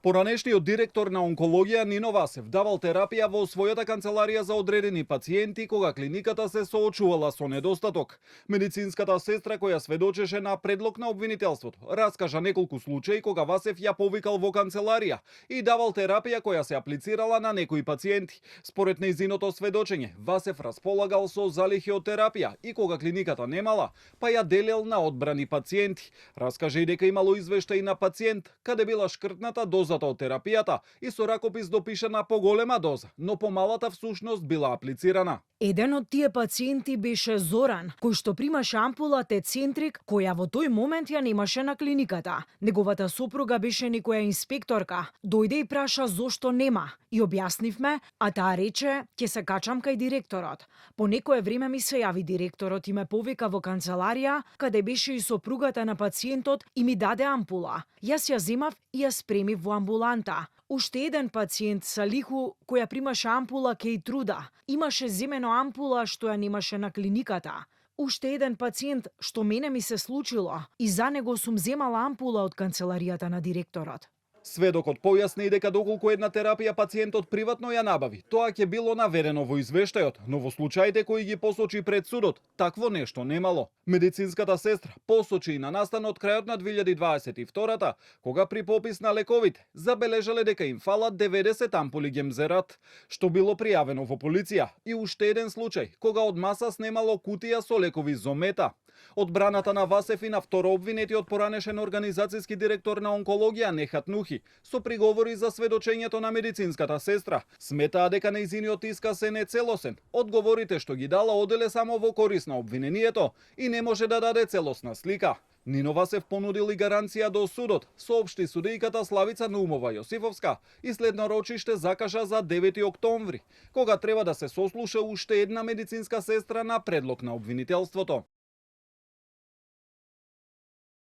Поранешниот директор на онкологија Нино Васев давал терапија во својата канцеларија за одредени пациенти кога клиниката се соочувала со недостаток. Медицинската сестра која сведочеше на предлог на обвинителството раскажа неколку случаи кога Васев ја повикал во канцеларија и давал терапија која се аплицирала на некои пациенти. Според нејзиното сведочење, Васев располагал со залихи од терапија и кога клиниката немала, па ја делел на одбрани пациенти. Раскаже и дека имало извештај на пациент каде била шкртната дозата од терапијата и со ракопис допишана поголема доза, но помалата всушност била аплицирана. Еден од тие пациенти беше Зоран, кој што примаше ампула Тецентрик, која во тој момент ја немаше на клиниката. Неговата сопруга беше некоја инспекторка. Дојде и праша зошто нема. И објаснивме, а таа рече, ќе се качам кај директорот. По некое време ми се јави директорот и ме повика во канцеларија, каде беше и сопругата на пациентот и ми даде ампула. Јас ја земав и ја спремив во амбуланта. Уште еден пациент Салиху, која примаше ампула Кейтруда, имаше земено ампула што ја немаше на клиниката. Уште еден пациент што мене ми се случило и за него сум земала ампула од канцеларијата на директорот. Сведокот појасни и дека доколку една терапија пациентот приватно ја набави, тоа ќе било наверено во извештајот, но во случаите кои ги посочи пред судот, такво нешто немало. Медицинската сестра посочи и на настанот крајот на 2022-та, кога при попис на лековите забележале дека им фалат 90 ампули Гемзерат, што било пријавено во полиција, и уште еден случај, кога од маса снемало кутија со лекови Зомета. Одбраната на Васев и на второ обвинетиот поранешен организацијски директор на онкологија Нехат Нухи со приговори за сведочењето на медицинската сестра сметаа дека нејзиниот исказ е нецелосен. Одговорите што ги дала оделе само во корис на обвинението и не може да даде целосна слика. Нино Васев понудил и гаранција до судот, соопшти судијката Славица Наумова Јосифовска и следно рочиште закажа за 9 октомври, кога треба да се сослуша уште една медицинска сестра на предлог на обвинителството.